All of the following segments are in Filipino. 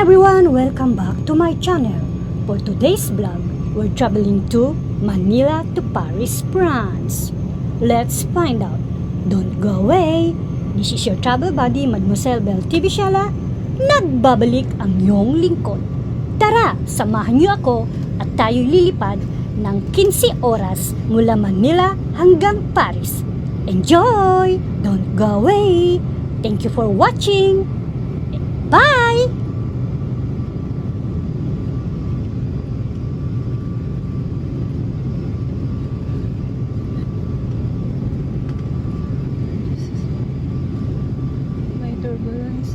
everyone! Welcome back to my channel. For today's vlog, we're traveling to Manila to Paris, France. Let's find out. Don't go away! This is your travel buddy, Mademoiselle Belle TV Shala. Nagbabalik ang iyong lingkod. Tara, samahan niyo ako at tayo lilipad ng 15 oras mula Manila hanggang Paris. Enjoy! Don't go away! Thank you for watching! Bye! May turbulence.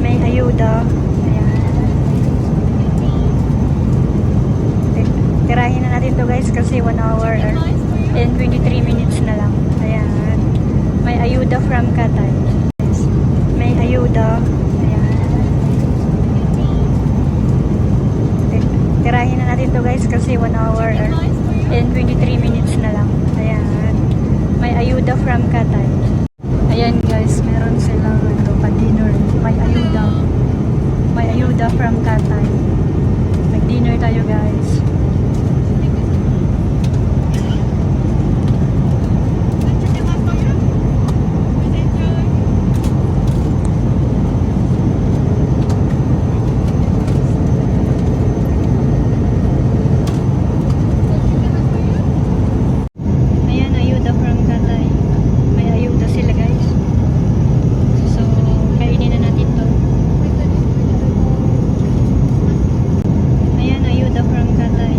May ayuda. Ayan. Tirahin na natin to guys kasi 1 hour and 23 minutes na lang. Ayan. May ayuda from Qatar. May ayuda. Ayan. Tirahin na natin to guys kasi 1 hour and 23 minutes na lang. Ayan. May ayuda from Qatar. Ayan guys, meron silang pa-dinner. May ayuda. May ayuda from Qatar. Mag-dinner tayo guys. Ayan, ayuda from Qatar. May ayuda sila guys. So, kainin na natin to. Ayan, ayuda from Qatar.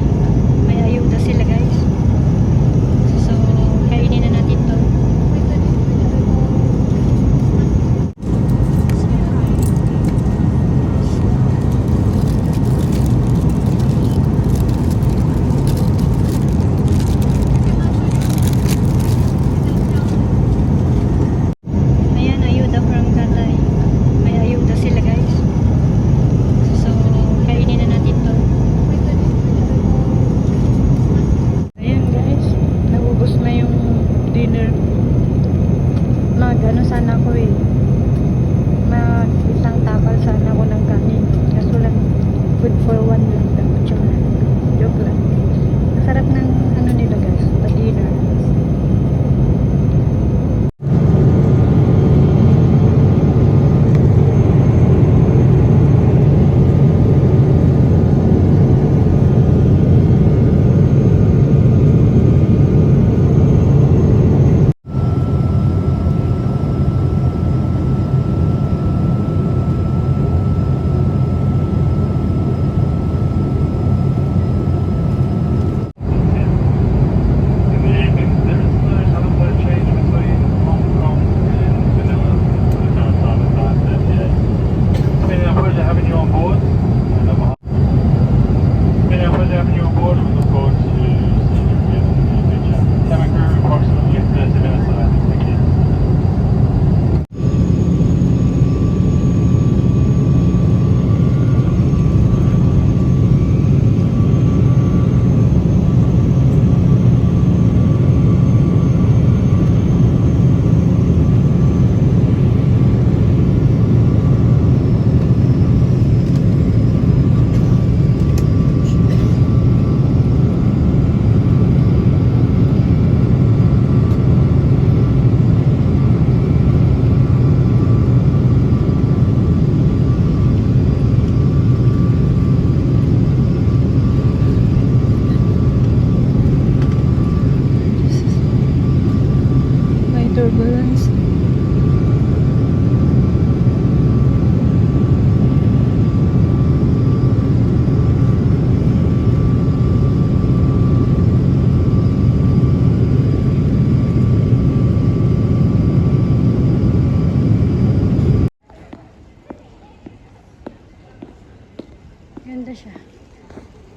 Ganda siya.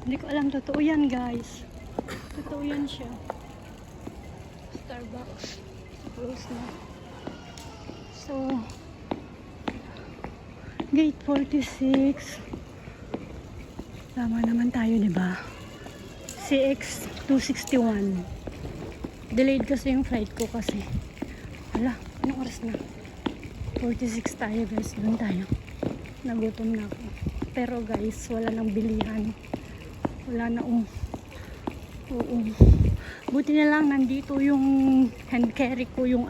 Hindi ko alam, totoo yan guys. Totoo yan siya. Starbucks. Close na. So, gate 46. Tama naman tayo, di ba? CX 261. Delayed kasi yung flight ko kasi. Wala, anong oras na? 46 tayo guys, doon tayo. Nagutom na ako. Pero guys, wala nang bilihan. Wala na oo. Buti na lang nandito yung hand carry ko, yung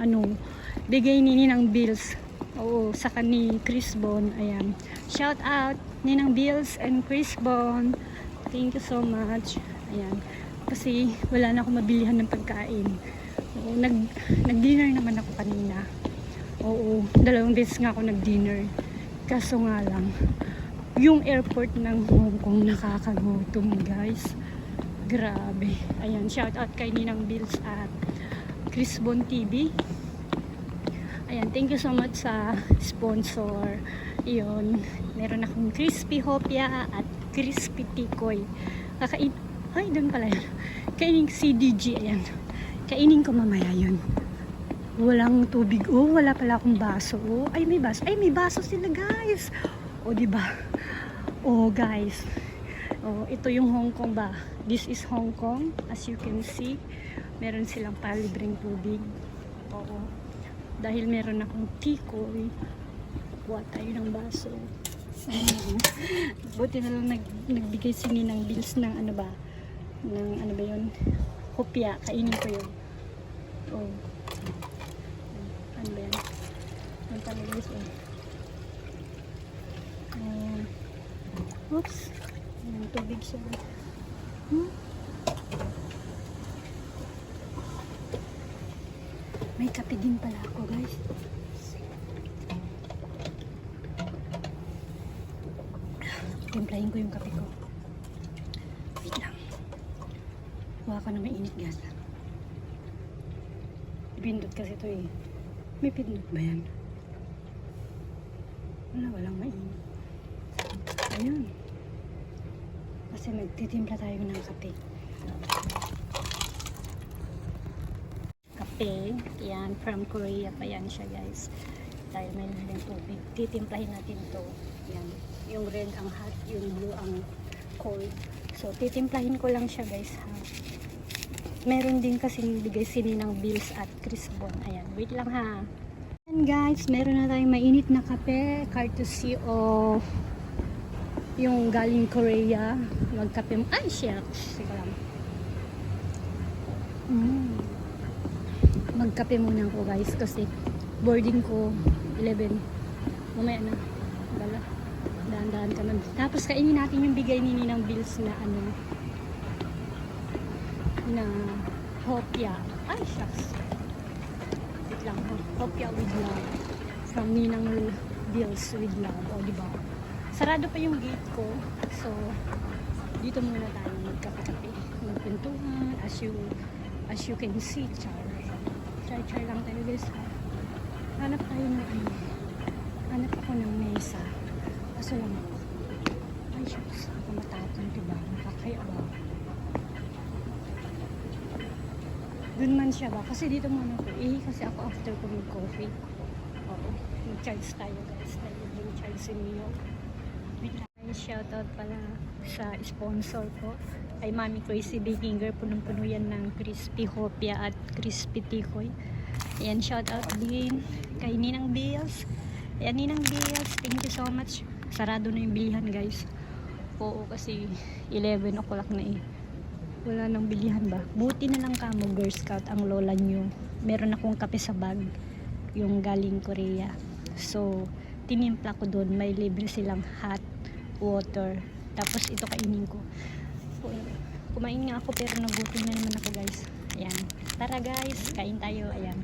bigay ni Ninang Bills. Oo, saka ni Chris Bon. Ayan. Shout out Ninang Bills and Chris Bon. Thank you so much. Ayan. Kasi wala na akong mabilihan ng pagkain. Oo, nag-dinner naman ako kanina. Oo, 2 beses nga ako nag-dinner. Kaso nga lang, yung airport ng Hong Kong nakakagutom guys. Grabe. Ayan, shout out kay Ninang Bills at Chris Bon TV. Ayan, thank you so much sa sponsor. Iyon, meron akong crispy hopia at crispy tikoy. Ay, doon pala yun. Kainin CDG, ayan. Kainin ko mamaya yun. Walang tubig. Oh, wala pala akong baso. Oh, ay, may baso. Ay, may baso sila, guys. Oh, diba? Oh, guys. Oh, ito yung Hong Kong ba? This is Hong Kong. As you can see, meron silang palibreng tubig. Oo. Dahil meron akong tikoy, kuha tayo ng baso. Buti na lang nagbigay si Ninang Bills ng yun, hopya. Kainin ko yun. Oh, ano ba yan? Ang panilis oops, yung tubig siya. May kape din pala ako guys. Timplahin ko yung kape ko. Wait lang. Kuha ka na mainit gas. Pindot kasi ito eh. May pindot ba yan? Walang mainit. Ayun. Kasi magtitimpla tayo ng kape. Kape. Yan. From Korea pa yan siya guys. Tayo may nalang tubig. Titimplahin natin to. Yan. Yung red ang hot, yung blue ang cold. So, titimplahin ko lang siya guys ha. Meron din kasing bigay si Ninang Bills at Chris Bon. Ayan, wait lang ha. And guys, meron na tayong mainit na kape. Courtesy of yung galing Korea. Magkape mo. Ay, shucks. Sige lang. Magkape muna ako guys kasi boarding ko 11. Mamaya na. Bala. Dahan-dahan ka nun. Tapos kainin natin yung bigay ni Ninang Bills na na hopya. Ay, shucks. Wait lang. Hopya with love. From Ninang Bills with love. O, diba? Sarado pa yung gate ko. So, dito muna tayo magkape-kape. Magpintuhan. As you can see, char lang tayo guys. Hanap tayo ng hanap ako ng mesa. Kaso lang ako. Ay, shucks. Ako matatang, diba? Nakakaya ba? Doon man siya ba? Kasi dito muna ko. Kasi ako after ko mag-coffee. Oo. Mag-charge tayo guys. Dahil yung charge si Mio. Ay, shoutout pala sa sponsor ko. Ay Mami Crazy Baking Girl. Punong-puno yan ng crispy hopya at crispy tikoy. Ayan, shoutout din kay Ninang Bills. Ayan, Ninang Bills. Thank you so much. Sarado na yung bilihan guys. Oo, kasi 11 o'clock na eh. Wala nang bilihan ba? Buti na lang kamo Girl Scout ang lola nyo. Meron akong kape sa bag. Yung galing Korea. So, tinimpla ko doon. May libre silang hot water. Tapos ito kainin ko. Kumain nga ako pero nagutom na naman ako guys. Ayan. Tara guys, kain tayo. Ayan.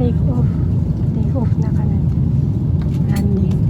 Take off. Take off na ka na. Landing.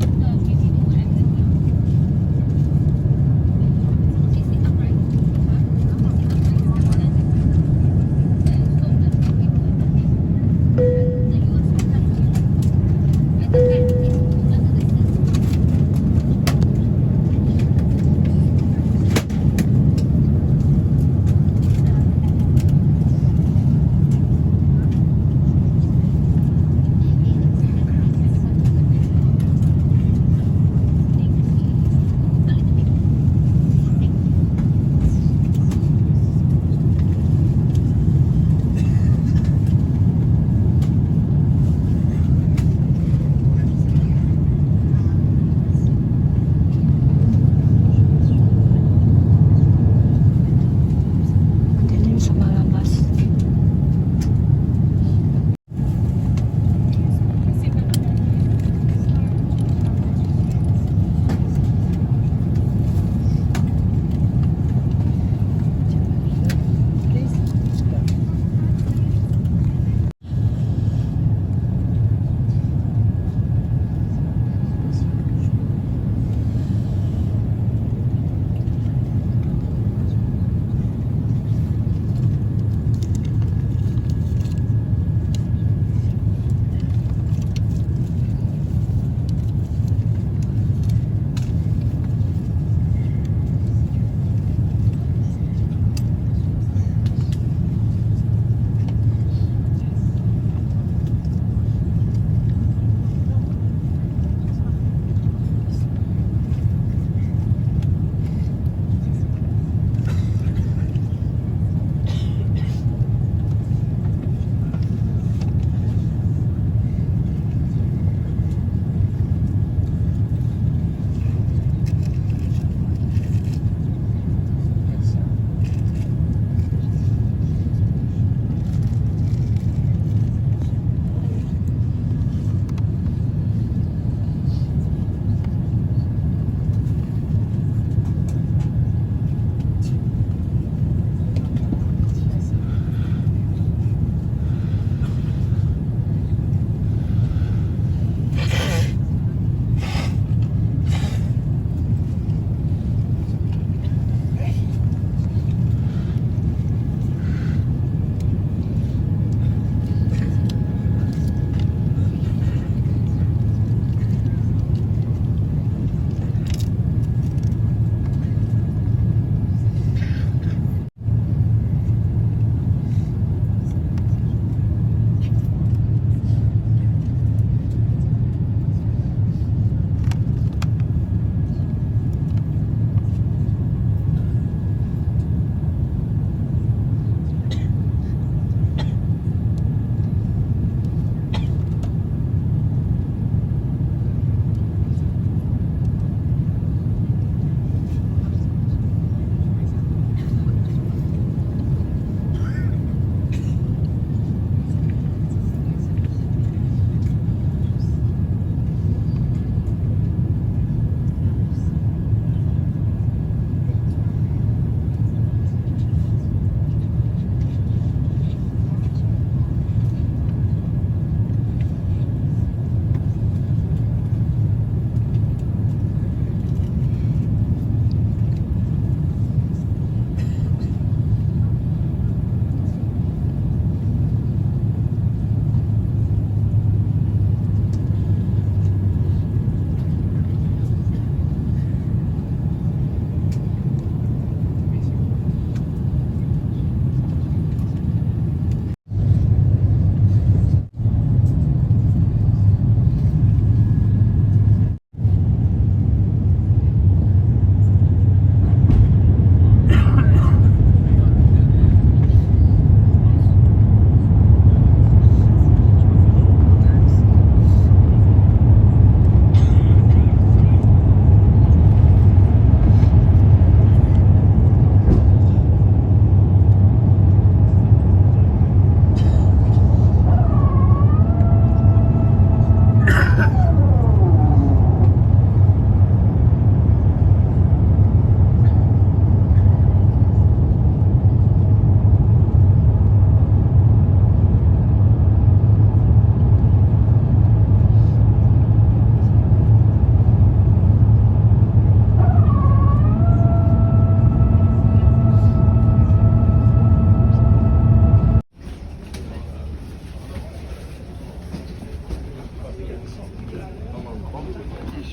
Ayan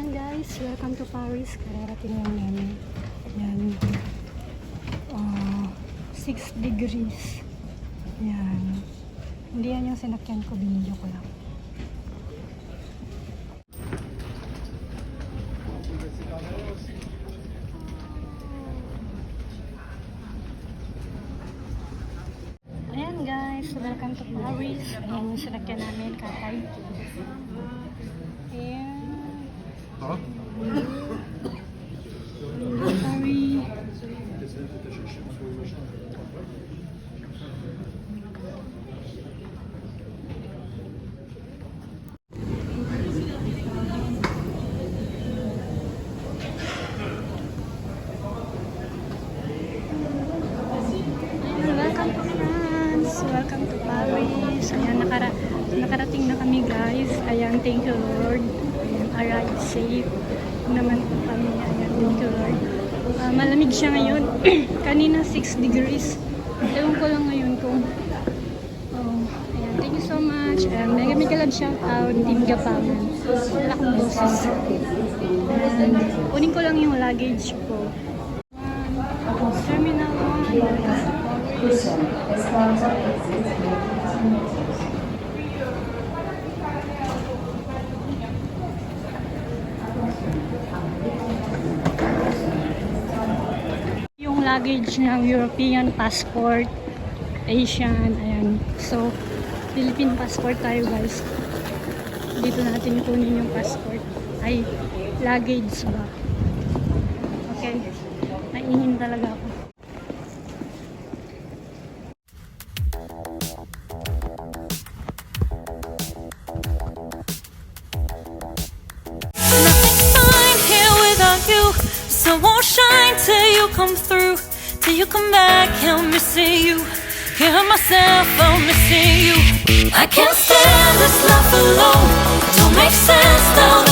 guys, welcome to Paris. Kararating lang namin. Yan. 6 degrees. Yan. Hindi yan yung sinakyan ko, binidyo ko lang. Ayan guys, welcome to Paris. Ayan yung sinakyan namin, Katay. Ayan. Sorry. Welcome to France. Welcome to Paris. Ayan, nakarating na kami guys. Ayan, thank you Lord. Ayan, arrived safe naman po kami. Ayan, thank you Lord. Malamig siya ngayon. Kanina 6 degrees. Ewan ko lang ngayon kung ayan, thank you so much. Mega love shout out Team Gapangan. Wala akong boses. And kunin ko lang yung luggage ko. Terminal 1. Yung luggage ng European passport, Asian, ayan. So, Philippine passport tayo guys. Dito natin kunin yung passport. Ay, luggage ba? Okay. Naiingin talaga ako. So won't shine till you come through, till you come back. I'm missing you. Can't hurt myself, I'm missing you. I can't stand this life alone. Don't make sense now.